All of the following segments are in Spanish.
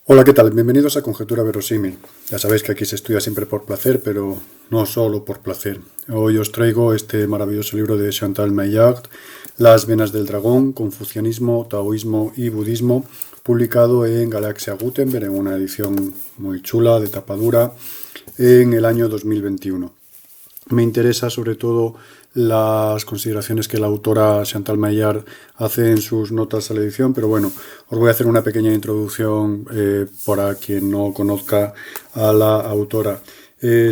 Hola, ¿qué tal? Bienvenidos a Conjetura Verosímil. Ya sabéis que aquí se estudia siempre por placer, pero no solo por placer. Hoy os traigo este maravilloso libro de Chantal Maillard, Las venas del dragón, Confucianismo, Taoísmo y Budismo, publicado en Galaxia Gutenberg en una edición muy chula, de tapa dura, en el año 2021. Me interesa sobre todo las consideraciones que la autora Chantal Maillard hace en sus notas a la edición, pero bueno, os voy a hacer una pequeña introducción para quien no conozca a la autora.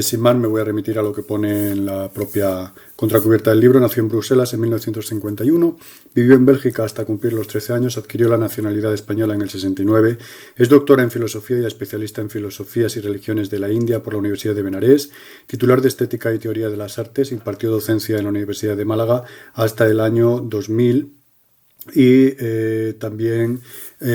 Sin más, me voy a remitir a lo que pone en la propia contracubierta del libro. Nació en Bruselas en 1951, vivió en Bélgica hasta cumplir los 13 años, adquirió la nacionalidad española en el 69, es doctora en filosofía y especialista en filosofías y religiones de la India por la Universidad de Benarés, titular de Estética y Teoría de las Artes, impartió docencia en la Universidad de Málaga hasta el año 2000 y también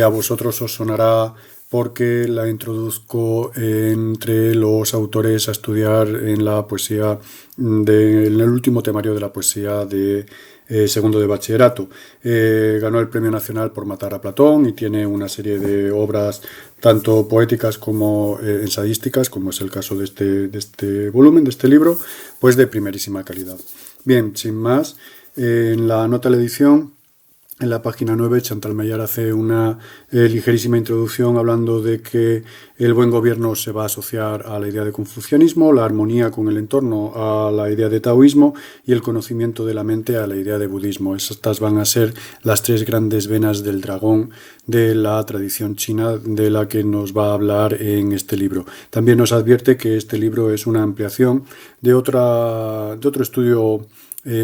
a vosotros os sonará porque la introduzco entre los autores a estudiar en la poesía, en el último temario de la poesía de segundo de bachillerato. Ganó el Premio Nacional por Matar a Platón y tiene una serie de obras tanto poéticas como ensayísticas, como es el caso de este volumen, de este libro, pues de primerísima calidad. Bien, sin más, en la nota de la edición, en la página 9, Chantal Maillard hace una ligerísima introducción hablando de que el buen gobierno se va a asociar a la idea de confucianismo, la armonía con el entorno a la idea de taoísmo y el conocimiento de la mente a la idea de budismo. Estas van a ser las tres grandes venas del dragón de la tradición china de la que nos va a hablar en este libro. También nos advierte que este libro es una ampliación de otro estudio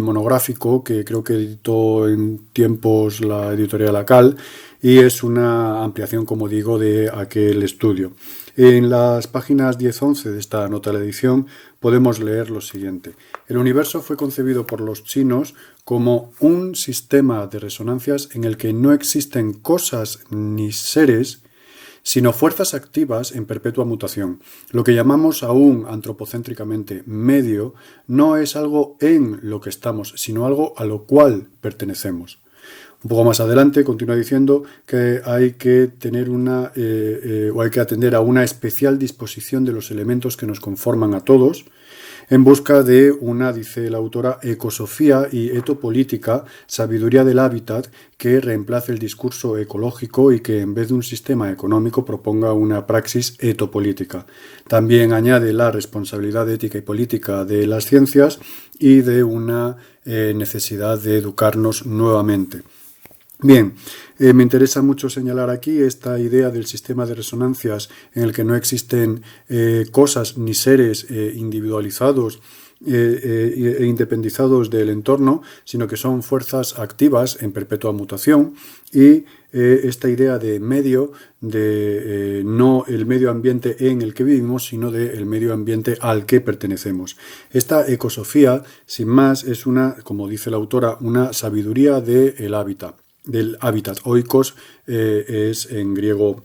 monográfico que creo que editó en tiempos la editorial Acal y es una ampliación, como digo, de aquel estudio. En las páginas 10-11 de esta nota de la edición podemos leer lo siguiente. El universo fue concebido por los chinos como un sistema de resonancias en el que no existen cosas ni seres, sino fuerzas activas en perpetua mutación. Lo que llamamos aún antropocéntricamente medio no es algo en lo que estamos, sino algo a lo cual pertenecemos. Un poco más adelante continúa diciendo que hay que tener o hay que atender a una especial disposición de los elementos que nos conforman a todos, en busca de una, dice la autora, ecosofía y etopolítica, sabiduría del hábitat, que reemplace el discurso ecológico y que en vez de un sistema económico proponga una praxis etopolítica. También añade la responsabilidad ética y política de las ciencias y de una necesidad de educarnos nuevamente. Bien, me interesa mucho señalar aquí esta idea del sistema de resonancias en el que no existen cosas ni seres individualizados e independizados del entorno, sino que son fuerzas activas en perpetua mutación y esta idea de medio, de no el medio ambiente en el que vivimos, sino del medio ambiente al que pertenecemos. Esta ecosofía, sin más, es una, como dice la autora, una sabiduría del hábitat. Oikos es en griego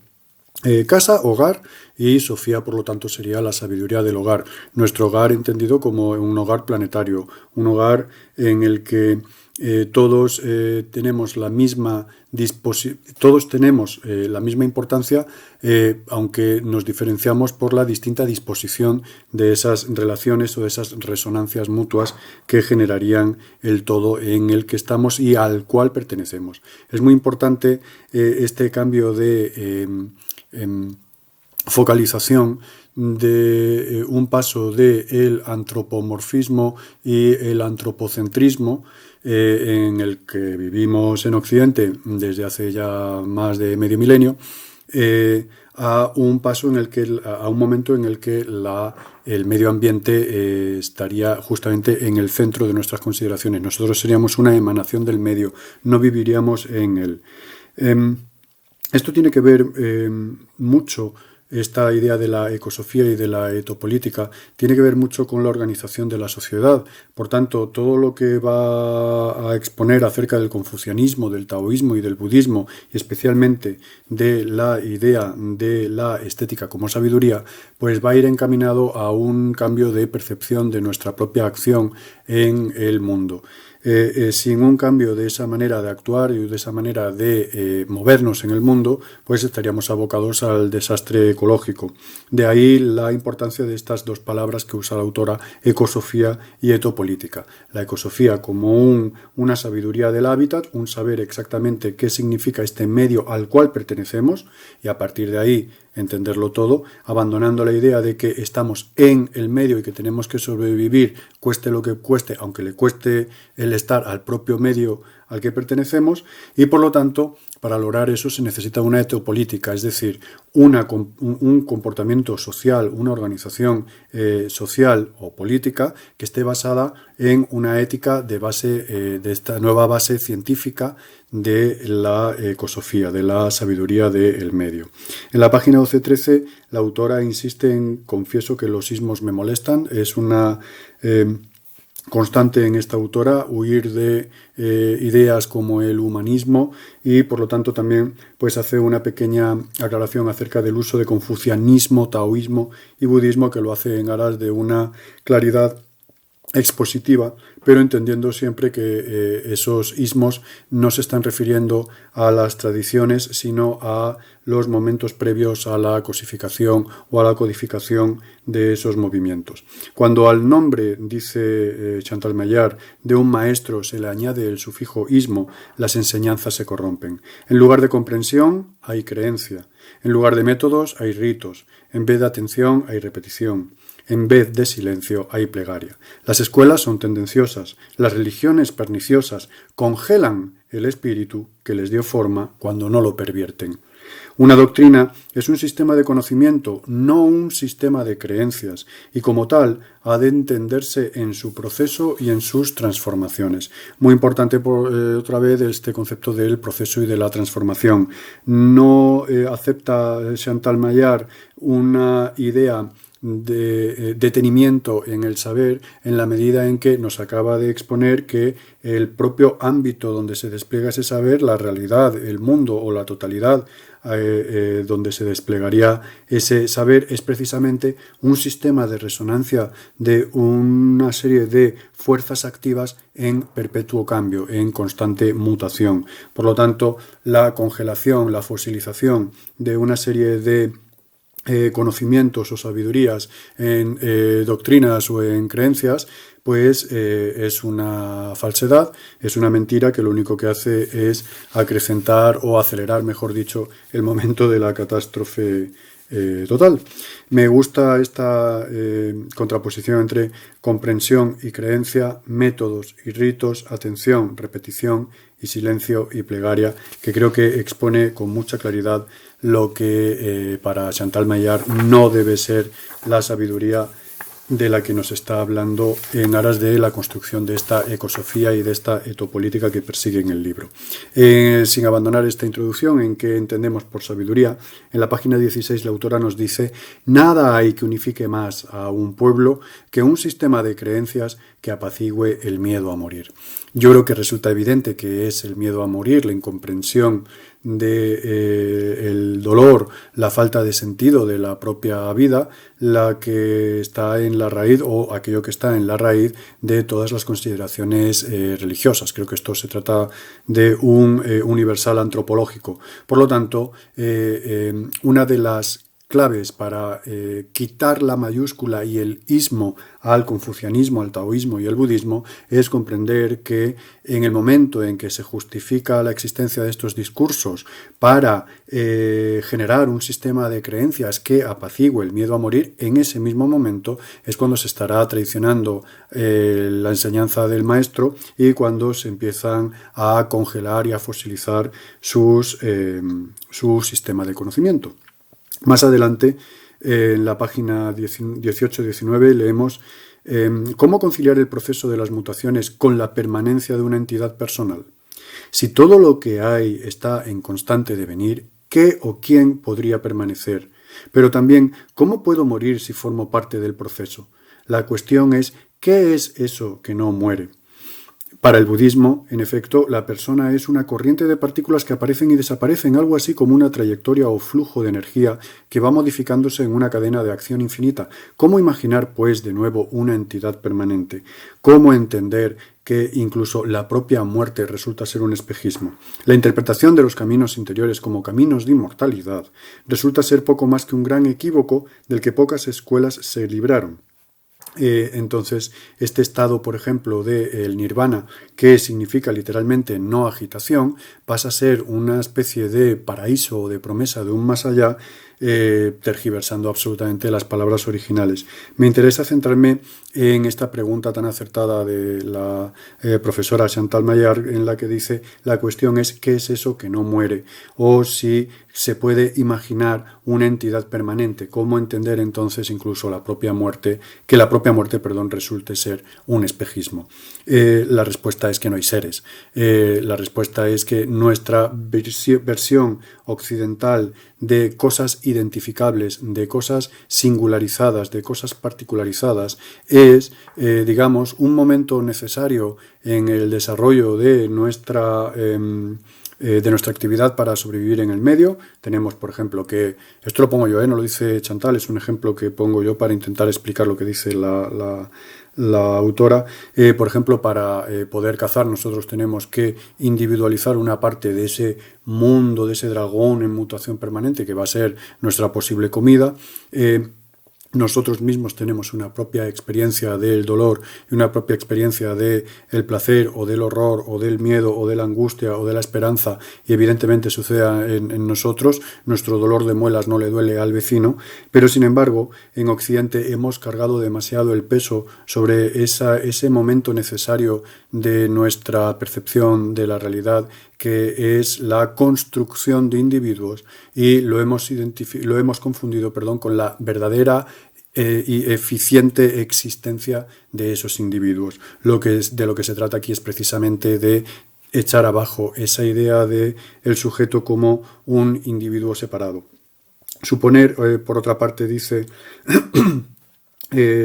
casa, hogar, y Sofía, por lo tanto, sería la sabiduría del hogar. Nuestro hogar entendido como un hogar planetario, un hogar en el que todos tenemos la misma la misma importancia, aunque nos diferenciamos por la distinta disposición de esas relaciones o de esas resonancias mutuas que generarían el todo en el que estamos y al cual pertenecemos. Es muy importante este cambio de focalización de un paso del antropomorfismo y el antropocentrismo en el que vivimos en Occidente desde hace ya más de medio milenio, a un paso a un momento en el que el medio ambiente estaría justamente en el centro de nuestras consideraciones. Nosotros seríamos una emanación del medio, no viviríamos en él. Esto tiene que ver mucho, esta idea de la ecosofía y de la etopolítica, tiene que ver mucho con la organización de la sociedad. Por tanto, todo lo que va a exponer acerca del confucianismo, del taoísmo y del budismo, y especialmente de la idea de la estética como sabiduría, pues va a ir encaminado a un cambio de percepción de nuestra propia acción en el mundo. Sin un cambio de esa manera de actuar y de esa manera de movernos en el mundo, pues estaríamos abocados al desastre ecológico. De ahí la importancia de estas dos palabras que usa la autora, ecosofía y etopolítica. La ecosofía como una sabiduría del hábitat, un saber exactamente qué significa este medio al cual pertenecemos, y a partir de ahí entenderlo todo, abandonando la idea de que estamos en el medio y que tenemos que sobrevivir, cueste lo que cueste, aunque le cueste el estar al propio medio al que pertenecemos, y por lo tanto, para lograr eso se necesita una etopolítica, es decir, un comportamiento social, una organización social o política que esté basada en una ética de base de esta nueva base científica de la ecosofía, de la sabiduría del medio. En la página 12-13 la autora insiste en: confieso que los sismos me molestan. Es una constante en esta autora huir de ideas como el humanismo, y por lo tanto también pues hace una pequeña aclaración acerca del uso de confucianismo, taoísmo y budismo, que lo hace en aras de una claridad expositiva, pero entendiendo siempre que esos ismos no se están refiriendo a las tradiciones, sino a los momentos previos a la cosificación o a la codificación de esos movimientos. Cuando al nombre, dice Chantal Maillard, de un maestro se le añade el sufijo ismo, las enseñanzas se corrompen. En lugar de comprensión hay creencia, en lugar de métodos hay ritos, en vez de atención hay repetición. En vez de silencio hay plegaria. Las escuelas son tendenciosas, las religiones perniciosas, congelan el espíritu que les dio forma cuando no lo pervierten. Una doctrina es un sistema de conocimiento, no un sistema de creencias, y como tal ha de entenderse en su proceso y en sus transformaciones. Muy importante otra vez este concepto del proceso y de la transformación. No acepta Chantal Maillard una idea de detenimiento en el saber, en la medida en que nos acaba de exponer que el propio ámbito donde se despliega ese saber, la realidad, el mundo o la totalidad donde se desplegaría ese saber, es precisamente un sistema de resonancia de una serie de fuerzas activas en perpetuo cambio, en constante mutación. Por lo tanto, la congelación, la fosilización de una serie de conocimientos o sabidurías en doctrinas o en creencias, pues es una falsedad, es una mentira que lo único que hace es acrecentar o acelerar, mejor dicho, el momento de la catástrofe total. Me gusta esta contraposición entre comprensión y creencia, métodos y ritos, atención, repetición y silencio y plegaria, que creo que expone con mucha claridad lo que para Chantal Maillard no debe ser la sabiduría de la que nos está hablando en aras de la construcción de esta ecosofía y de esta etopolítica que persigue en el libro. Sin abandonar esta introducción en qué entendemos por sabiduría, en la página 16 la autora nos dice: nada hay que unifique más a un pueblo que un sistema de creencias que apacigüe el miedo a morir. Yo creo que resulta evidente que es el miedo a morir, la incomprensión del dolor, la falta de sentido de la propia vida, la que está en la raíz, o aquello que está en la raíz de todas las consideraciones religiosas. Creo que esto se trata de un universal antropológico. Por lo tanto, una de las claves para quitar la mayúscula y el ismo al confucianismo, al taoísmo y al budismo es comprender que en el momento en que se justifica la existencia de estos discursos para generar un sistema de creencias que apacigüe el miedo a morir, en ese mismo momento es cuando se estará traicionando la enseñanza del maestro y cuando se empiezan a congelar y a fosilizar su sistema de conocimiento. Más adelante, en la página 18-19, leemos ¿cómo conciliar el proceso de las mutaciones con la permanencia de una entidad personal? Si todo lo que hay está en constante devenir, ¿qué o quién podría permanecer? Pero también, ¿cómo puedo morir si formo parte del proceso? La cuestión es, ¿qué es eso que no muere? Para el budismo, en efecto, la persona es una corriente de partículas que aparecen y desaparecen, algo así como una trayectoria o flujo de energía que va modificándose en una cadena de acción infinita. ¿Cómo imaginar, pues, de nuevo una entidad permanente? ¿Cómo entender que incluso la propia muerte resulta ser un espejismo? La interpretación de los caminos interiores como caminos de inmortalidad resulta ser poco más que un gran equívoco del que pocas escuelas se libraron. Entonces, este estado, por ejemplo, del nirvana, que significa literalmente no agitación, pasa a ser una especie de paraíso o de promesa de un más allá, tergiversando absolutamente las palabras originales. Me interesa centrarme en esta pregunta tan acertada de la profesora Chantal Maillard, en la que dice: la cuestión es ¿qué es eso que no muere? O si se puede imaginar una entidad permanente. ¿Cómo entender entonces incluso la propia muerte, que la propia muerte, resulte ser un espejismo? La respuesta es que no hay seres. La respuesta es que nuestra versión occidental de cosas identificables, de cosas singularizadas, de cosas particularizadas, es, digamos, un momento necesario en el desarrollo de nuestra actividad para sobrevivir en el medio. Tenemos, por ejemplo, que, esto lo pongo yo, no lo dice Chantal, es un ejemplo que pongo yo para intentar explicar lo que dice la autora. Por ejemplo, para poder cazar, nosotros tenemos que individualizar una parte de ese mundo, de ese dragón en mutación permanente que va a ser nuestra posible comida. Nosotros mismos tenemos una propia experiencia del dolor y una propia experiencia del placer o del horror o del miedo o de la angustia o de la esperanza, y evidentemente sucede en nosotros. Nuestro dolor de muelas no le duele al vecino, pero sin embargo en Occidente hemos cargado demasiado el peso sobre ese momento necesario de nuestra percepción de la realidad, que es la construcción de individuos, y lo hemos confundido con la verdadera y eficiente existencia de esos individuos. De lo que se trata aquí es precisamente de echar abajo esa idea de el sujeto como un individuo separado. Suponer, por otra parte, dice...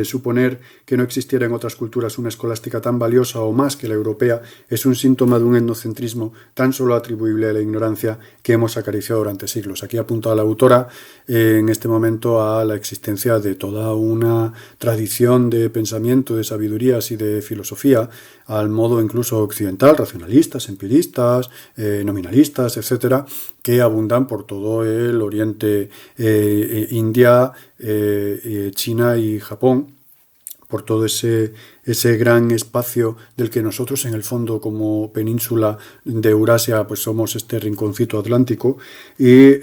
suponer que no existiera en otras culturas una escolástica tan valiosa o más que la europea es un síntoma de un etnocentrismo tan solo atribuible a la ignorancia que hemos acariciado durante siglos. Aquí apunta la autora en este momento a la existencia de toda una tradición de pensamiento, de sabidurías y de filosofía, al modo incluso occidental, racionalistas, empiristas, nominalistas, etcétera, que abundan por todo el Oriente, India, China y Japón, por todo ese gran espacio del que nosotros en el fondo, como península de Eurasia, pues somos este rinconcito atlántico, y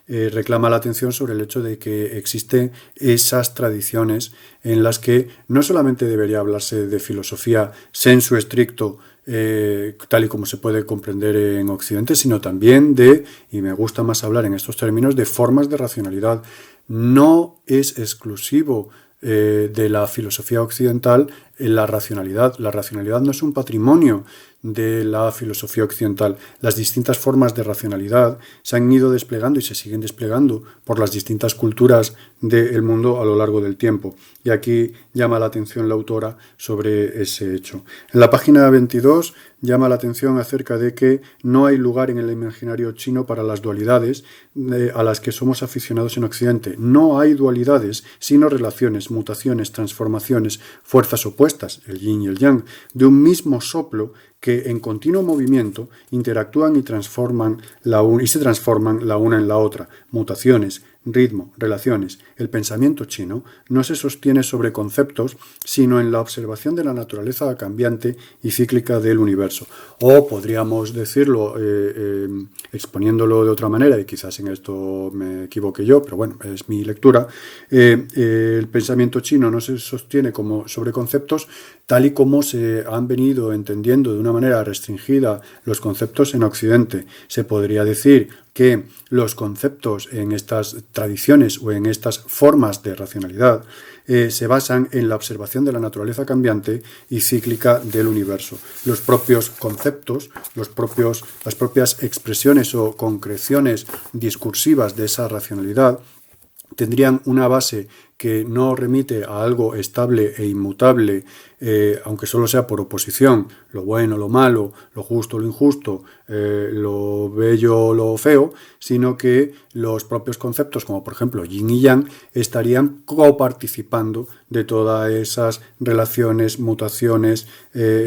reclama la atención sobre el hecho de que existen esas tradiciones en las que no solamente debería hablarse de filosofía sensu stricto, tal y como se puede comprender en Occidente, sino también y me gusta más hablar en estos términos, de formas de racionalidad. No es exclusivo de la filosofía occidental la racionalidad. La racionalidad no es un patrimonio de la filosofía occidental. Las distintas formas de racionalidad se han ido desplegando y se siguen desplegando por las distintas culturas del mundo a lo largo del tiempo. Y aquí llama la atención la autora sobre ese hecho. En la página 22 llama la atención acerca de que no hay lugar en el imaginario chino para las dualidades a las que somos aficionados en Occidente. No hay dualidades, sino relaciones, mutaciones, transformaciones, fuerzas opuestas, el yin y el yang, de un mismo soplo que en continuo movimiento interactúan y se transforman la una en la otra. Mutaciones, ritmo, relaciones. El pensamiento chino no se sostiene sobre conceptos, sino en la observación de la naturaleza cambiante y cíclica del universo. O podríamos decirlo, exponiéndolo de otra manera, y quizás en esto me equivoque yo, pero bueno, es mi lectura, el pensamiento chino no se sostiene sobre conceptos tal y como se han venido entendiendo de una manera restringida los conceptos en Occidente. Se podría decir que los conceptos en estas tradiciones o en estas formas de racionalidad se basan en la observación de la naturaleza cambiante y cíclica del universo. Los propios conceptos, las propias expresiones o concreciones discursivas de esa racionalidad tendrían una base que no remite a algo estable e inmutable, aunque solo sea por oposición, lo bueno, lo malo, lo justo, lo injusto, lo bello, lo feo, sino que los propios conceptos, como por ejemplo yin y yang, estarían coparticipando de todas esas relaciones, mutaciones,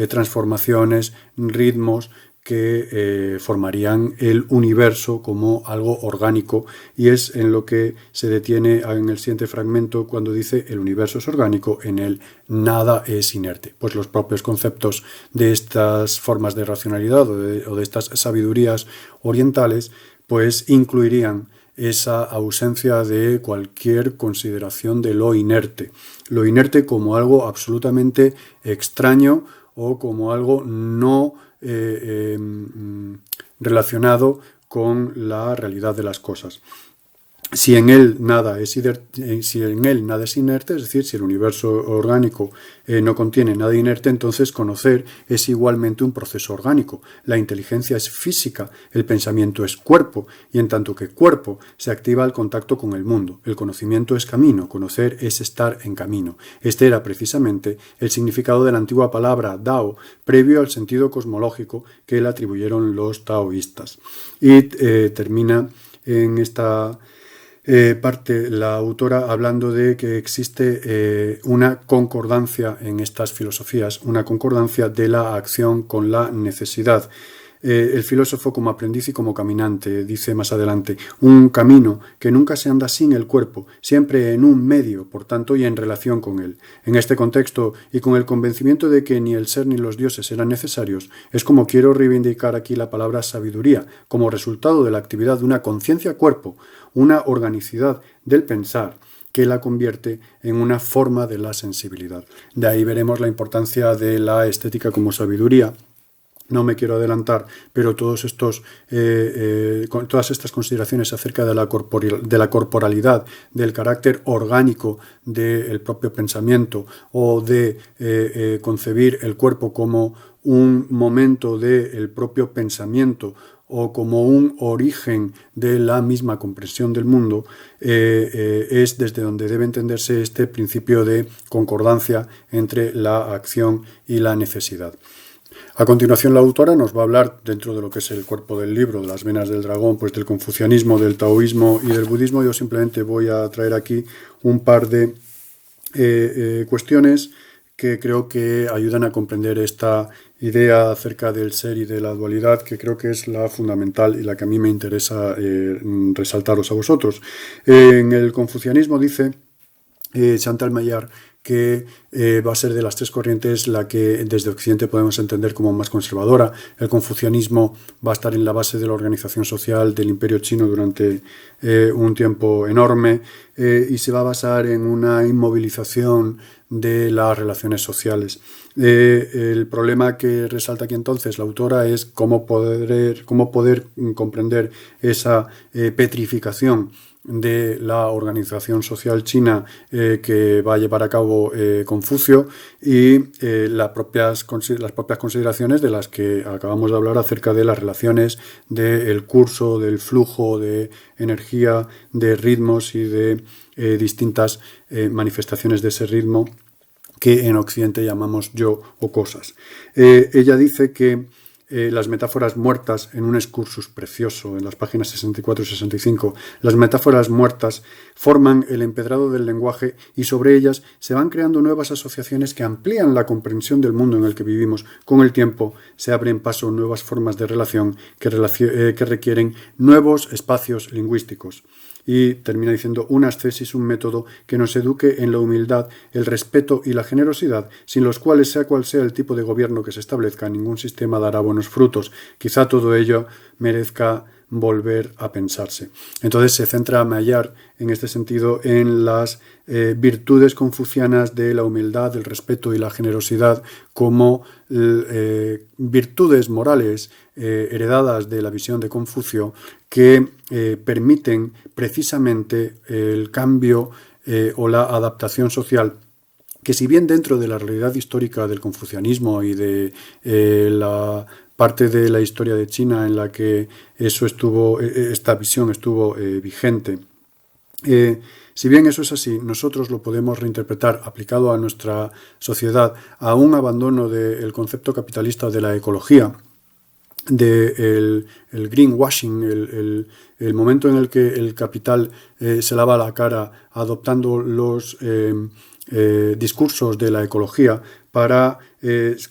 transformaciones, ritmos que formarían el universo como algo orgánico, y es en lo que se detiene en el siguiente fragmento cuando dice el universo es orgánico, en él nada es inerte. Pues los propios conceptos de estas formas de racionalidad o de estas sabidurías orientales pues incluirían esa ausencia de cualquier consideración de lo inerte como algo absolutamente extraño o como algo no relacionado con la realidad de las cosas. Si en él nada es inerte, es decir, si el universo orgánico no contiene nada inerte, entonces conocer es igualmente un proceso orgánico. La inteligencia es física, el pensamiento es cuerpo, y en tanto que cuerpo se activa el contacto con el mundo. El conocimiento es camino, conocer es estar en camino. Este era precisamente el significado de la antigua palabra Dao, previo al sentido cosmológico que le atribuyeron los taoístas. Y termina en esta parte la autora hablando de que existe una concordancia en estas filosofías, una concordancia de la acción con la necesidad. El filósofo como aprendiz y como caminante, dice más adelante, un camino que nunca se anda sin el cuerpo, siempre en un medio, por tanto, y en relación con él. En este contexto, y con el convencimiento de que ni el ser ni los dioses eran necesarios, es como quiero reivindicar aquí la palabra sabiduría, como resultado de la actividad de una conciencia-cuerpo, una organicidad del pensar, que la convierte en una forma de la sensibilidad. De ahí veremos la importancia de la estética como sabiduría. No me quiero adelantar, pero todas estas consideraciones acerca de la corporalidad, del carácter orgánico del propio pensamiento o de concebir el cuerpo como un momento del propio pensamiento o como un origen de la misma comprensión del mundo, es desde donde debe entenderse este principio de concordancia entre la acción y la necesidad. A continuación, la autora nos va a hablar, dentro de lo que es el cuerpo del libro, de las venas del dragón, pues del confucianismo, del taoísmo y del budismo. Yo simplemente voy a traer aquí un par de cuestiones que creo que ayudan a comprender esta idea acerca del ser y de la dualidad, que creo que es la fundamental y la que a mí me interesa resaltaros a vosotros. En el confucianismo dice Chantal Maillard que va a ser de las tres corrientes la que desde Occidente podemos entender como más conservadora. El confucianismo va a estar en la base de la organización social del Imperio Chino durante un tiempo enorme y se va a basar en una inmovilización de las relaciones sociales. El problema que resalta aquí entonces la autora es cómo poder comprender esa petrificación de la organización social china que va a llevar a cabo Confucio y las propias consideraciones de las que acabamos de hablar acerca de las relaciones del curso, del flujo de energía, de ritmos y de distintas manifestaciones de ese ritmo que en Occidente llamamos yo o cosas. Ella dice que las metáforas muertas, en un excursus precioso en las páginas 64 y 65, las metáforas muertas forman el empedrado del lenguaje y sobre ellas se van creando nuevas asociaciones que amplían la comprensión del mundo en el que vivimos. Con el tiempo se abren paso nuevas formas de relación que requieren nuevos espacios lingüísticos. Y termina diciendo una ascesis, un método que nos eduque en la humildad, el respeto y la generosidad, sin los cuales, sea cual sea el tipo de gobierno que se establezca, ningún sistema dará buenos frutos. Quizá todo ello merezca volver a pensarse. Entonces se centra Maillard en este sentido en las virtudes confucianas de la humildad, el respeto y la generosidad como virtudes morales heredadas de la visión de Confucio que permiten precisamente el cambio o la adaptación social, que si bien dentro de la realidad histórica del confucianismo y de la parte de la historia de China en la que esta visión estuvo vigente, Si bien eso es así, nosotros lo podemos reinterpretar aplicado a nuestra sociedad, a un abandono del concepto capitalista de la ecología, del el greenwashing, el momento en el que el capital se lava la cara adoptando los discursos de la ecología para,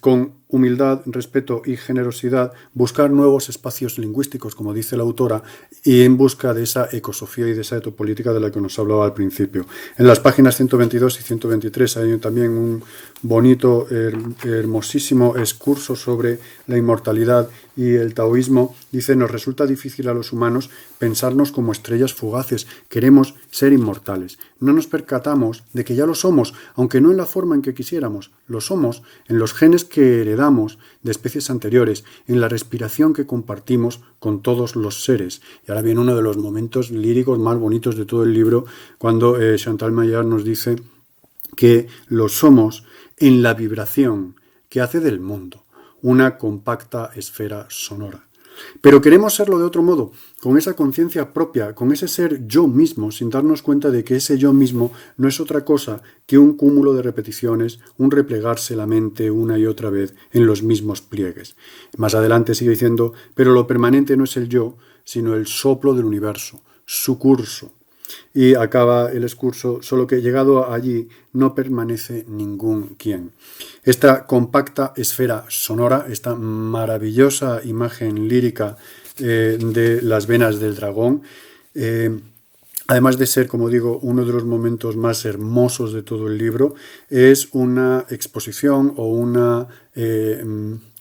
con humildad, respeto y generosidad, buscar nuevos espacios lingüísticos, como dice la autora, y en busca de esa ecosofía y de esa etopolítica de la que nos hablaba al principio. En las páginas 122 y 123 hay también un bonito, hermosísimo excurso sobre la inmortalidad y el taoísmo. Dice: nos resulta difícil a los humanos pensarnos como estrellas fugaces, queremos ser inmortales. No nos percatamos de que ya lo somos, aunque no en la forma en que quisiéramos. Lo somos en los genes que heredamos de especies anteriores, en la respiración que compartimos con todos los seres. Y ahora viene uno de los momentos líricos más bonitos de todo el libro, cuando Chantal Maillard nos dice que lo somos en la vibración que hace del mundo una compacta esfera sonora. Pero queremos serlo de otro modo, con esa conciencia propia, con ese ser yo mismo, sin darnos cuenta de que ese yo mismo no es otra cosa que un cúmulo de repeticiones, un replegarse la mente una y otra vez en los mismos pliegues. Más adelante sigue diciendo: pero lo permanente no es el yo, sino el soplo del universo, su curso. Y acaba el excurso: solo que llegado allí no permanece ningún quién. Esta compacta esfera sonora, esta maravillosa imagen lírica de las venas del dragón, además de ser, como digo, uno de los momentos más hermosos de todo el libro, es una exposición o una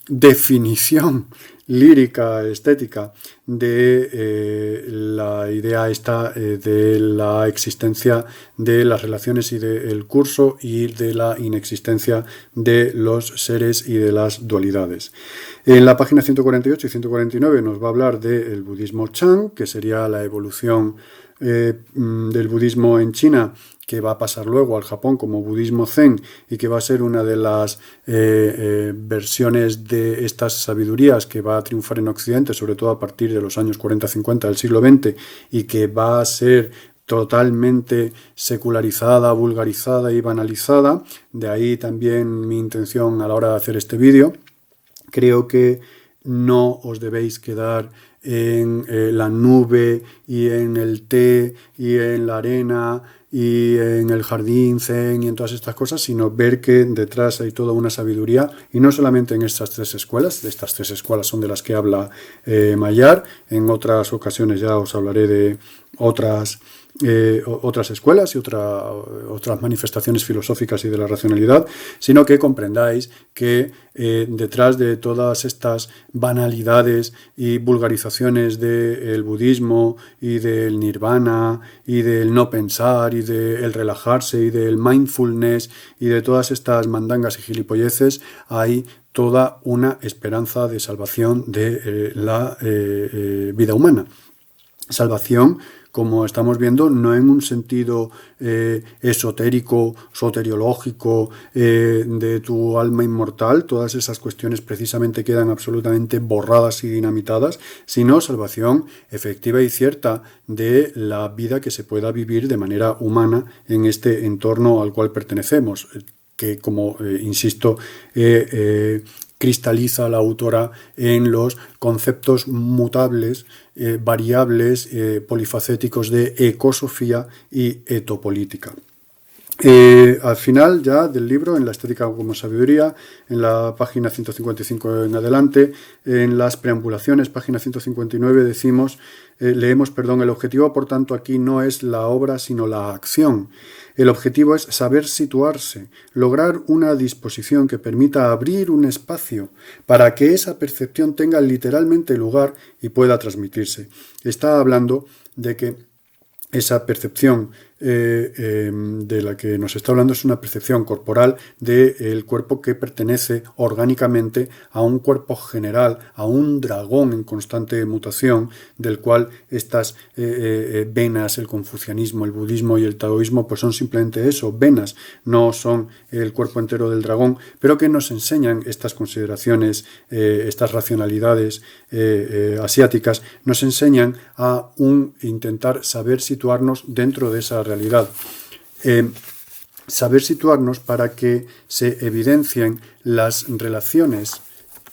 definición lírica, estética, de la idea esta de la existencia de las relaciones y del curso y de la inexistencia de los seres y de las dualidades. En la página 148 y 149 nos va a hablar del budismo Chan, que sería la evolución del budismo en China, que va a pasar luego al Japón como budismo zen y que va a ser una de las versiones de estas sabidurías que va a triunfar en Occidente, sobre todo a partir de los años 40-50 del siglo XX, y que va a ser totalmente secularizada, vulgarizada y banalizada. De ahí también mi intención a la hora de hacer este vídeo. Creo que no os debéis quedar en la nube y en el té y en la arena y en el jardín zen y en todas estas cosas, sino ver que detrás hay toda una sabiduría, y no solamente en estas tres escuelas. Estas tres escuelas son de las que habla Maillard. En otras ocasiones ya os hablaré de otras escuelas y otras manifestaciones filosóficas y de la racionalidad, sino que comprendáis que detrás de todas estas banalidades y vulgarizaciones del budismo y del nirvana y del no pensar y del relajarse y del mindfulness y de todas estas mandangas y gilipolleces, hay toda una esperanza de salvación de la vida humana. Salvación, como estamos viendo, no en un sentido esotérico, soteriológico, de tu alma inmortal. Todas esas cuestiones precisamente quedan absolutamente borradas y dinamitadas, sino salvación efectiva y cierta de la vida que se pueda vivir de manera humana en este entorno al cual pertenecemos, que, como insisto, cristaliza la autora en los conceptos mutables, variables, polifacéticos de ecosofía y etopolítica. Al final ya del libro, en la estética como sabiduría, en la página 155 en adelante, en las preambulaciones, página 159, leemos, el objetivo, por tanto, aquí no es la obra, sino la acción. El objetivo es saber situarse, lograr una disposición que permita abrir un espacio para que esa percepción tenga literalmente lugar y pueda transmitirse. Está hablando de que esa percepción de la que nos está hablando es una percepción corporal del cuerpo que pertenece orgánicamente a un cuerpo general, a un dragón en constante mutación, del cual estas venas, el confucianismo, el budismo y el taoísmo, pues son simplemente eso, venas, no son el cuerpo entero del dragón, pero que nos enseñan estas consideraciones, estas racionalidades asiáticas, nos enseñan a intentar saber situarnos dentro de esa realidad. Saber situarnos para que se evidencien las relaciones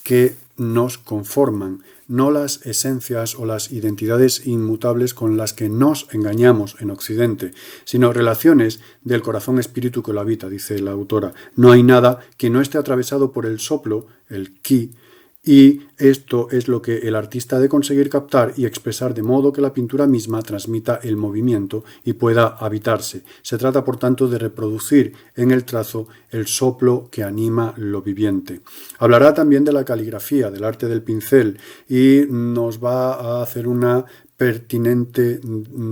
que nos conforman, no las esencias o las identidades inmutables con las que nos engañamos en Occidente, sino relaciones del corazón-espíritu que lo habita, dice la autora. No hay nada que no esté atravesado por el soplo, el ki, y esto es lo que el artista ha de conseguir captar y expresar de modo que la pintura misma transmita el movimiento y pueda habitarse. Se trata, por tanto, de reproducir en el trazo el soplo que anima lo viviente. Hablará también de la caligrafía, del arte del pincel, y nos va a hacer una pertinente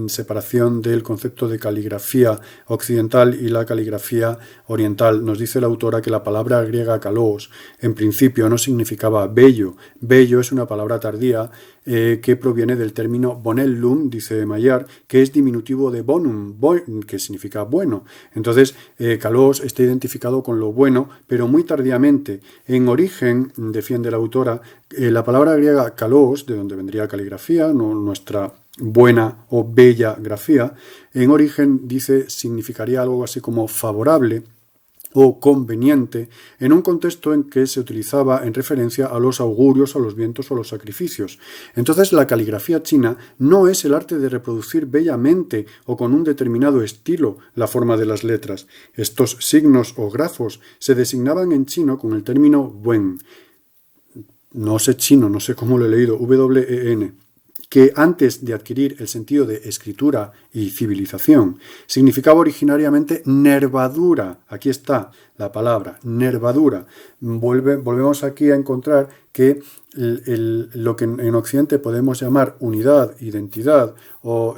separación del concepto de caligrafía occidental y la caligrafía oriental. Nos dice la autora que la palabra griega kalos en principio no significaba bello. Bello es una palabra tardía que proviene del término bonellum, dice Maillard, que es diminutivo de bonum, que significa bueno. Entonces, kalos está identificado con lo bueno, pero muy tardíamente. En origen, defiende la autora, la palabra griega kalos, de donde vendría caligrafía, nuestra buena o bella grafía, en origen dice significaría algo así como favorable o conveniente, en un contexto en que se utilizaba en referencia a los augurios, a los vientos o a los sacrificios. Entonces la caligrafía china no es el arte de reproducir bellamente o con un determinado estilo la forma de las letras. Estos signos o grafos se designaban en chino con el término wen. No sé chino, no sé cómo lo he leído, W-E-N, que antes de adquirir el sentido de escritura y civilización, significaba originariamente nervadura. Aquí está la palabra, nervadura. Volvemos aquí a encontrar que lo que en Occidente podemos llamar unidad, identidad o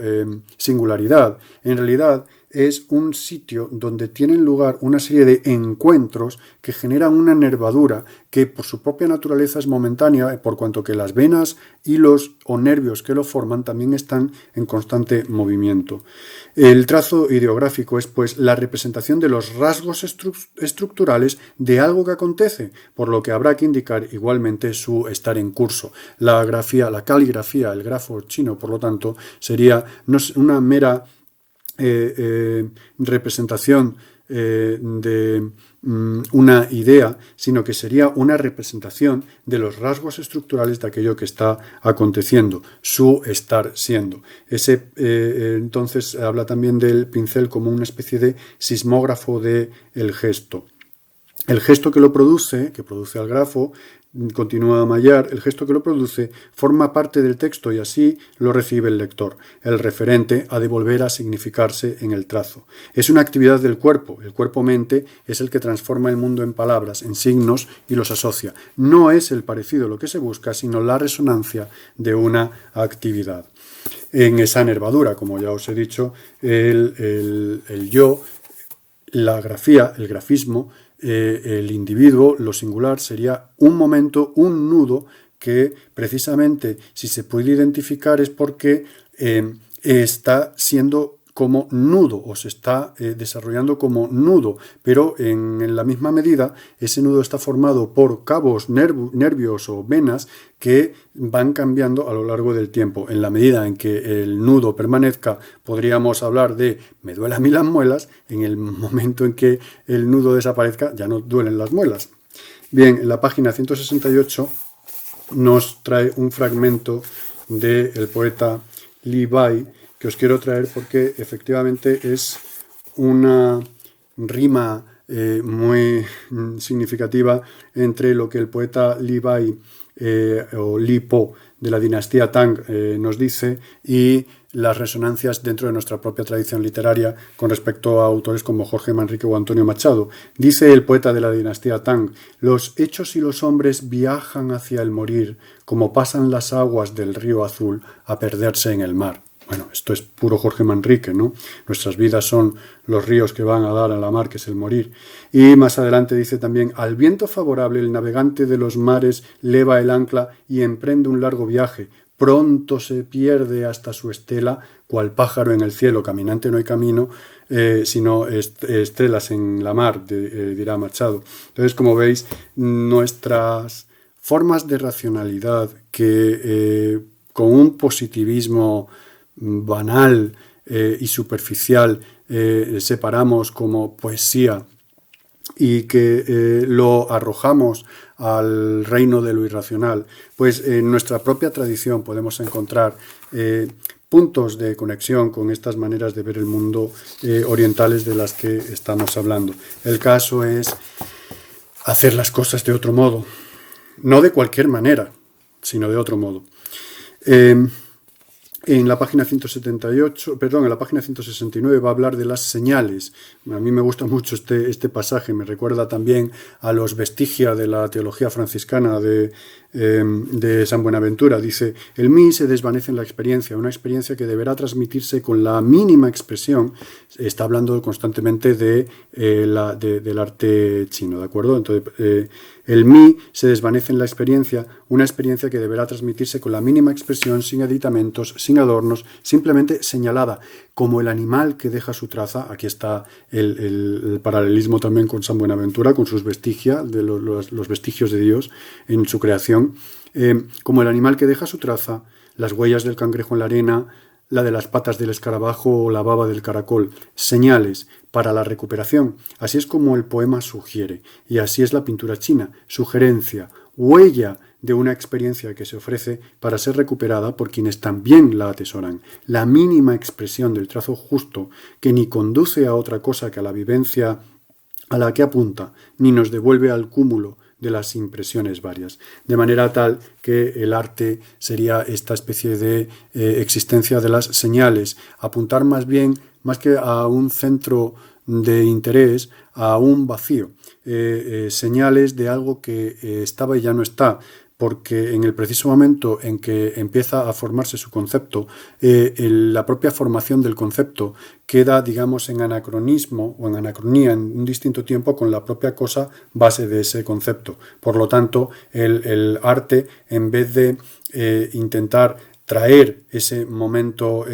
singularidad, en realidad es un sitio donde tienen lugar una serie de encuentros que generan una nervadura que por su propia naturaleza es momentánea, por cuanto que las venas, hilos o nervios que lo forman también están en constante movimiento. El trazo ideográfico es pues la representación de los rasgos estructurales de algo que acontece, por lo que habrá que indicar igualmente su estar en curso. La caligrafía, el grafo chino, por lo tanto, sería no una mera representación de una idea, sino que sería una representación de los rasgos estructurales de aquello que está aconteciendo, su estar siendo. Entonces habla también del pincel como una especie de sismógrafo del gesto. El gesto que produce al grafo, continúa Maillard, el gesto que lo produce forma parte del texto y así lo recibe el lector. El referente ha de volver a significarse en el trazo. Es una actividad del cuerpo. El cuerpo-mente es el que transforma el mundo en palabras, en signos y los asocia. No es el parecido lo que se busca, sino la resonancia de una actividad. En esa nervadura, como ya os he dicho, el yo, la grafía, el grafismo, el individuo, lo singular, sería un momento, un nudo que precisamente si se puede identificar es porque está siendo como nudo o se está desarrollando como nudo, pero en la misma medida ese nudo está formado por cabos nervios o venas que van cambiando a lo largo del tiempo. En la medida en que el nudo permanezca, podríamos hablar de me duelen a mí las muelas. En el momento en que el nudo desaparezca, ya no duelen las muelas. Bien, en la página 168 nos trae un fragmento del poeta Li Bai, que os quiero traer porque efectivamente es una rima muy significativa entre lo que el poeta Li Bai o Li Po de la dinastía Tang nos dice y las resonancias dentro de nuestra propia tradición literaria con respecto a autores como Jorge Manrique o Antonio Machado. Dice el poeta de la dinastía Tang: los hechos y los hombres viajan hacia el morir como pasan las aguas del río azul a perderse en el mar. Bueno, esto es puro Jorge Manrique, ¿no? Nuestras vidas son los ríos que van a dar a la mar, que es el morir. Y más adelante dice también, al viento favorable el navegante de los mares leva el ancla y emprende un largo viaje. Pronto se pierde hasta su estela, cual pájaro en el cielo, caminante no hay camino, sino estelas en la mar, dirá Machado. Entonces, como veis, nuestras formas de racionalidad que con un positivismo banal y superficial separamos como poesía y que lo arrojamos al reino de lo irracional, pues en nuestra propia tradición podemos encontrar puntos de conexión con estas maneras de ver el mundo orientales de las que estamos hablando. El caso es hacer las cosas de otro modo, no de cualquier manera, sino de otro modo. En la página 169 va a hablar de las señales. A mí me gusta mucho este pasaje, me recuerda también a los vestigia de la teología franciscana de San Buenaventura. Dice, el mí se desvanece en la experiencia, una experiencia que deberá transmitirse con la mínima expresión. Está hablando constantemente del arte chino, ¿de acuerdo? Entonces, el mí se desvanece en la experiencia, una experiencia que deberá transmitirse con la mínima expresión, sin aditamentos, sin adornos, simplemente señalada, como el animal que deja su traza. Aquí está el paralelismo también con San Buenaventura, con sus vestigia, de los vestigios de Dios en su creación, como el animal que deja su traza, las huellas del cangrejo en la arena, la de las patas del escarabajo o la baba del caracol, señales para la recuperación. Así es como el poema sugiere, y así es la pintura china, sugerencia, huella de una experiencia que se ofrece para ser recuperada por quienes también la atesoran. La mínima expresión del trazo justo, que ni conduce a otra cosa que a la vivencia a la que apunta, ni nos devuelve al cúmulo de las impresiones varias, de manera tal que el arte sería esta especie de existencia de las señales, apuntar más bien, más que a un centro de interés, a un vacío, señales de algo que estaba y ya no está, porque en el preciso momento en que empieza a formarse su concepto, la propia formación del concepto queda, digamos, en anacronismo o en anacronía en un distinto tiempo con la propia cosa base de ese concepto. Por lo tanto, el arte, en vez de intentar traer ese momento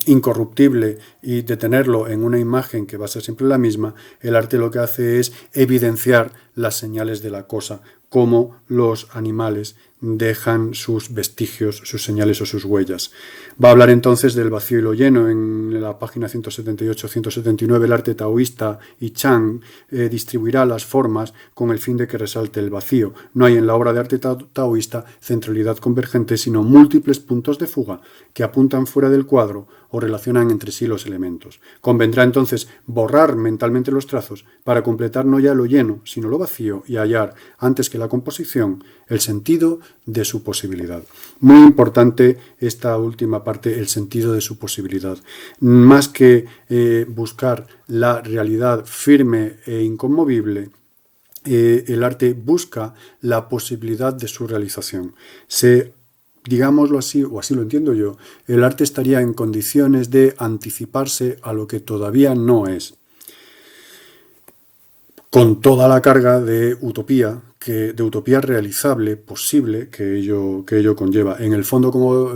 incorruptible y detenerlo en una imagen que va a ser siempre la misma, el arte lo que hace es evidenciar las señales de la cosa, como los animales dejan sus vestigios, sus señales o sus huellas. Va a hablar entonces del vacío y lo lleno. En la página 178-179 el arte taoísta y Chang distribuirá las formas con el fin de que resalte el vacío. No hay en la obra de arte taoísta centralidad convergente, sino múltiples puntos de fuga que apuntan fuera del cuadro o relacionan entre sí los elementos. Convendrá entonces borrar mentalmente los trazos para completar no ya lo lleno, sino lo vacío y hallar, antes que la composición, el sentido de su posibilidad. Muy importante esta última parte, el sentido de su posibilidad. Más que buscar la realidad firme e inconmovible, el arte busca la posibilidad de su realización. Digámoslo así, o así lo entiendo yo, el arte estaría en condiciones de anticiparse a lo que todavía no es, con toda la carga de utopía realizable, posible, que ello conlleva. En el fondo, como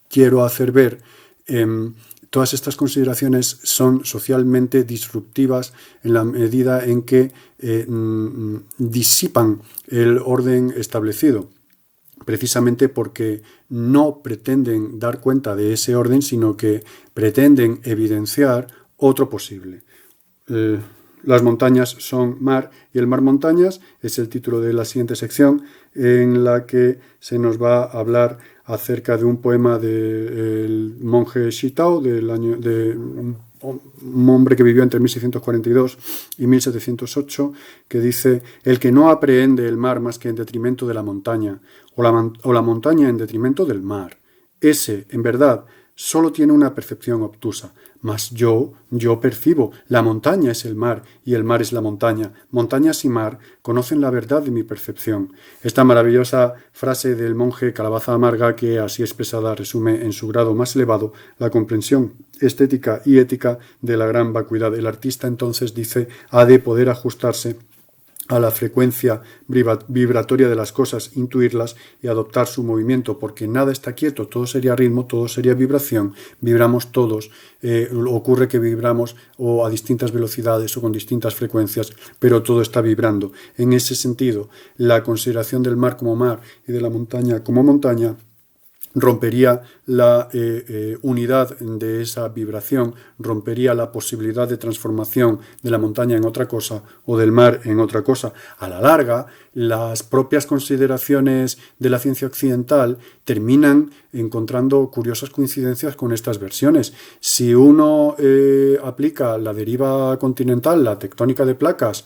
quiero hacer ver, todas estas consideraciones son socialmente disruptivas en la medida en que disipan el orden establecido, precisamente porque no pretenden dar cuenta de ese orden, sino que pretenden evidenciar otro posible. Las montañas son mar y el mar montañas es el título de la siguiente sección, en la que se nos va a hablar acerca de un poema del monje Shitao, de un hombre que vivió entre 1642 y 1708, que dice: el que no aprehende el mar más que en detrimento de la montaña, o la montaña en detrimento del mar, ese, en verdad, solo tiene una percepción obtusa, mas yo percibo. La montaña es el mar y el mar es la montaña. Montañas y mar conocen la verdad de mi percepción. Esta maravillosa frase del monje Calabaza Amarga, que así expresada resume en su grado más elevado la comprensión estética y ética de la gran vacuidad. El artista entonces dice ha de poder ajustarse a la frecuencia vibratoria de las cosas, intuirlas y adoptar su movimiento, porque nada está quieto, todo sería ritmo, todo sería vibración, vibramos todos, ocurre que vibramos o a distintas velocidades o con distintas frecuencias, pero todo está vibrando. En ese sentido, la consideración del mar como mar y de la montaña como montaña rompería la unidad de esa vibración, rompería la posibilidad de transformación de la montaña en otra cosa o del mar en otra cosa. A la larga, las propias consideraciones de la ciencia occidental terminan encontrando curiosas coincidencias con estas versiones. Si uno aplica la deriva continental, la tectónica de placas,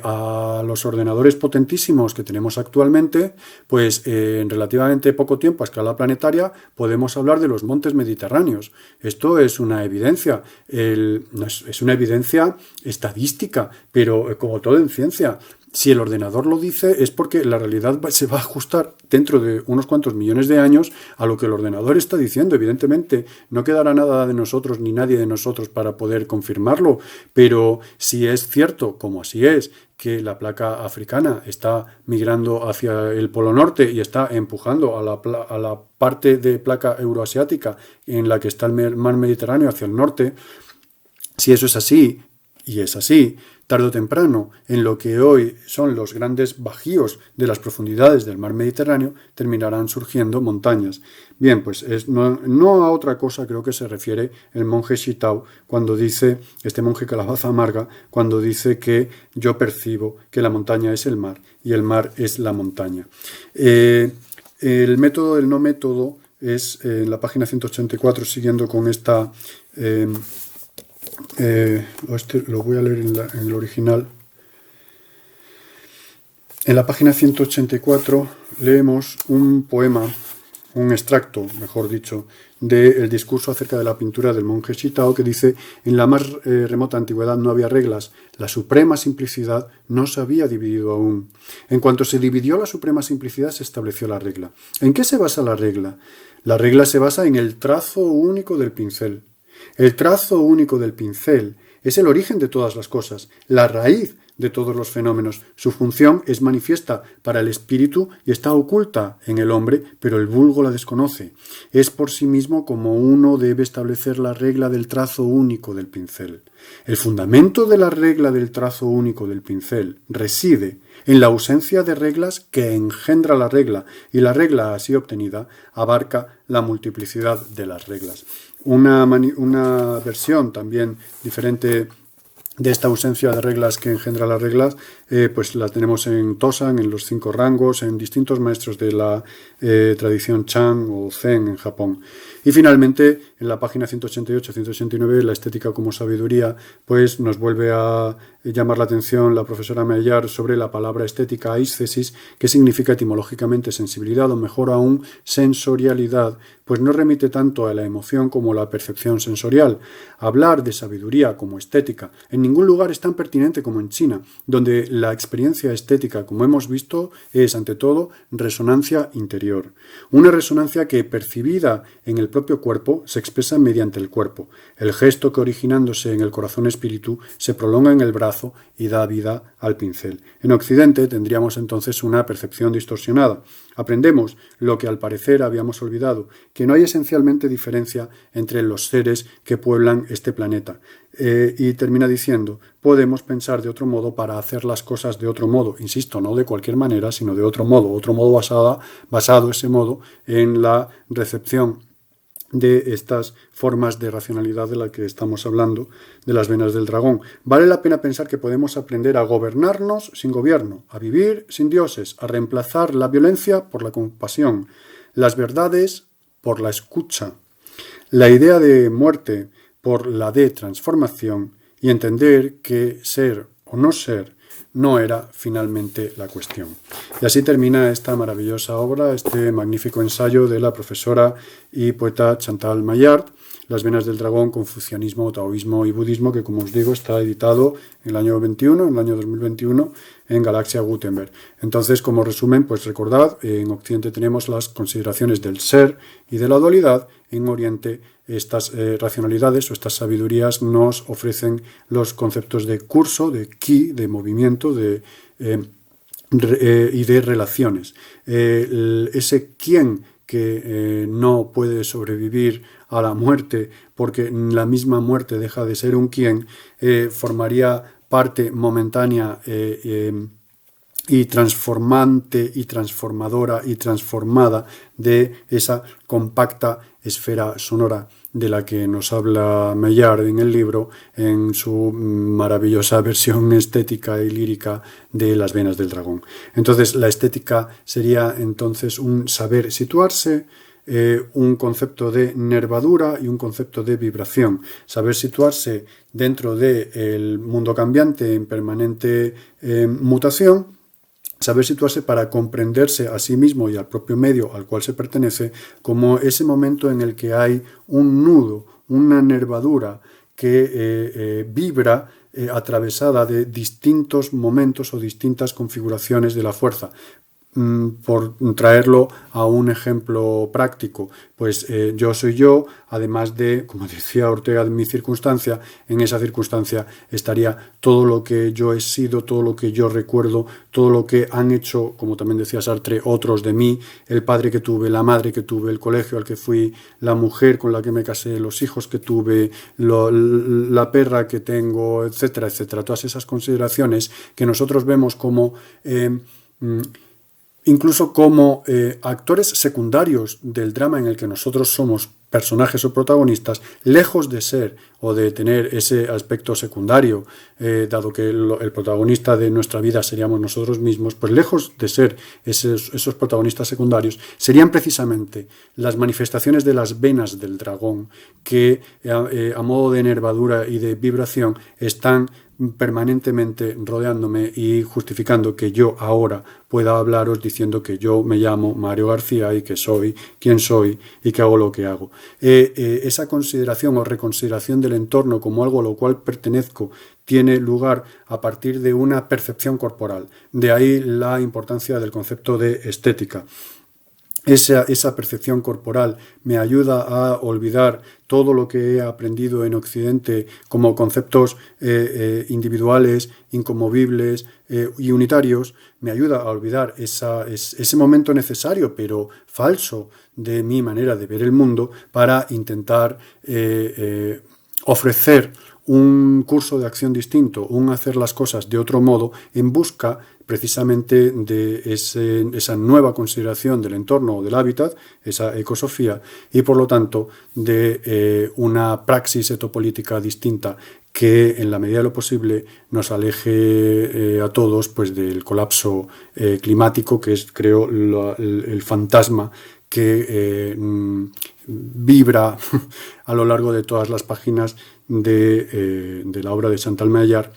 a los ordenadores potentísimos que tenemos actualmente, pues en relativamente poco tiempo a escala planetaria podemos hablar de los montes mediterráneos. Esto es una evidencia, es una evidencia estadística, pero como todo en ciencia, si el ordenador lo dice es porque la realidad se va a ajustar dentro de unos cuantos millones de años a lo que el ordenador está diciendo. Evidentemente no quedará nada de nosotros ni nadie de nosotros para poder confirmarlo, pero si es cierto, como así es, que la placa africana está migrando hacia el Polo Norte y está empujando a la parte de placa euroasiática en la que está el mar Mediterráneo hacia el norte, si eso es así, y es así, tarde o temprano, en lo que hoy son los grandes bajíos de las profundidades del mar Mediterráneo, terminarán surgiendo montañas. Bien, pues no a otra cosa creo que se refiere el monje Shitao cuando dice, este monje Calabaza Amarga, cuando dice que yo percibo que la montaña es el mar y el mar es la montaña. El método del no método es en la página 184, siguiendo con esta... lo voy a leer en el original. En la página 184 leemos un poema, un extracto, mejor dicho, del discurso acerca de la pintura del monje Shitao, que dice: en la más remota antigüedad no había reglas, la suprema simplicidad no se había dividido aún. En cuanto se dividió la suprema simplicidad, se estableció la regla. ¿En qué se basa la regla? La regla se basa en el trazo único del pincel. El trazo único del pincel es el origen de todas las cosas, la raíz de todos los fenómenos. Su función es manifiesta para el espíritu y está oculta en el hombre, pero el vulgo la desconoce. Es por sí mismo como uno debe establecer la regla del trazo único del pincel. El fundamento de la regla del trazo único del pincel reside en la ausencia de reglas que engendra la regla, y la regla así obtenida abarca la multiplicidad de las reglas. Una versión también diferente de esta ausencia de reglas que engendra las reglas, pues la tenemos en Tosan, en los 5 rangos, en distintos maestros de la tradición Chan o Zen en Japón. Y finalmente, en la página 188-189, la estética como sabiduría, pues nos vuelve a llamar la atención la profesora Maillard sobre la palabra estética, aesthesis, que significa etimológicamente sensibilidad, o mejor aún, sensorialidad, pues no remite tanto a la emoción como a la percepción sensorial. Hablar de sabiduría como estética en ningún lugar es tan pertinente como en China, donde la experiencia estética, como hemos visto, es ante todo resonancia interior. Una resonancia que, percibida en el propio cuerpo, se expresa mediante el cuerpo. El gesto que, originándose en el corazón espíritu, se prolonga en el brazo y da vida al pincel. En Occidente tendríamos entonces una percepción distorsionada. Aprendemos lo que al parecer habíamos olvidado, que no hay esencialmente diferencia entre los seres que pueblan este planeta. Y termina diciendo, podemos pensar de otro modo para hacer las cosas de otro modo. Insisto, no de cualquier manera, sino de otro modo basado ese modo en la recepción de estas formas de racionalidad de las que estamos hablando, de las venas del dragón. Vale la pena pensar que podemos aprender a gobernarnos sin gobierno, a vivir sin dioses, a reemplazar la violencia por la compasión, las verdades por la escucha, la idea de muerte por la de transformación, y entender que ser o no ser no era finalmente la cuestión. Y así termina esta maravillosa obra, este magnífico ensayo de la profesora y poeta Chantal Maillard. Las venas del dragón, confucianismo, taoísmo y budismo, que como os digo está editado en el año 21, en el año 2021, en Galaxia Gutenberg. Entonces, como resumen, pues recordad, en Occidente tenemos las consideraciones del ser y de la dualidad, en Oriente estas racionalidades o estas sabidurías nos ofrecen los conceptos de curso, de ki, de movimiento, y de relaciones. Ese quién que no puede sobrevivir a la muerte porque la misma muerte deja de ser un quién, formaría parte momentánea y transformante y transformadora y transformada de esa compacta esfera sonora de la que nos habla Maillard en el libro, en su maravillosa versión estética y lírica de Las venas del dragón. Entonces, la estética sería entonces un saber situarse, un concepto de nervadura y un concepto de vibración. Saber situarse dentro del mundo cambiante en permanente mutación, saber situarse para comprenderse a sí mismo y al propio medio al cual se pertenece como ese momento en el que hay un nudo, una nervadura que vibra atravesada de distintos momentos o distintas configuraciones de la fuerza. Por traerlo a un ejemplo práctico, pues yo soy yo, además de, como decía Ortega, en mi circunstancia, en esa circunstancia estaría todo lo que yo he sido, todo lo que yo recuerdo, todo lo que han hecho, como también decía Sartre, otros de mí, el padre que tuve, la madre que tuve, el colegio al que fui, la mujer con la que me casé, los hijos que tuve, la perra que tengo, etcétera, etcétera. Todas esas consideraciones que nosotros vemos como incluso como actores secundarios del drama en el que nosotros somos personajes o protagonistas, lejos de ser o de tener ese aspecto secundario, dado que el protagonista de nuestra vida seríamos nosotros mismos, pues lejos de ser esos protagonistas secundarios, serían precisamente las manifestaciones de las venas del dragón que a modo de nervadura y de vibración están permanentemente rodeándome y justificando que yo ahora pueda hablaros diciendo que yo me llamo Mario García y que soy quien soy y que hago lo que hago. Esa consideración o reconsideración del entorno como algo a lo cual pertenezco tiene lugar a partir de una percepción corporal. De ahí la importancia del concepto de estética. Esa percepción corporal me ayuda a olvidar todo lo que he aprendido en Occidente como conceptos individuales, inconmovibles y unitarios. Me ayuda a olvidar ese momento necesario pero falso de mi manera de ver el mundo para intentar ofrecer un curso de acción distinto, un hacer las cosas de otro modo en busca precisamente de esa nueva consideración del entorno o del hábitat, esa ecosofía, y por lo tanto de una praxis etopolítica distinta que en la medida de lo posible nos aleje a todos pues, del colapso climático, que es, creo, el fantasma que vibra a lo largo de todas las páginas de la obra de Chantal Maillard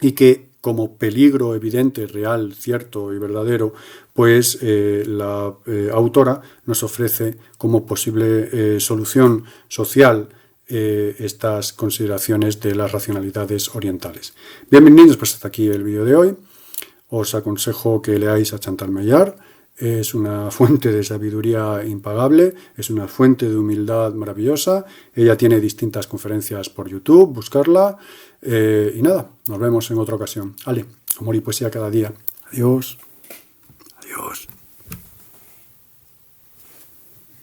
y que como peligro evidente, real, cierto y verdadero, pues la autora nos ofrece como posible solución social estas consideraciones de las racionalidades orientales. Bienvenidos, pues hasta aquí el vídeo de hoy. Os aconsejo que leáis a Chantal Maillard. Es una fuente de sabiduría impagable, es una fuente de humildad maravillosa. Ella tiene distintas conferencias por YouTube, buscarla. Y nada, nos vemos en otra ocasión. Ale, amor y poesía cada día. Adiós. Adiós.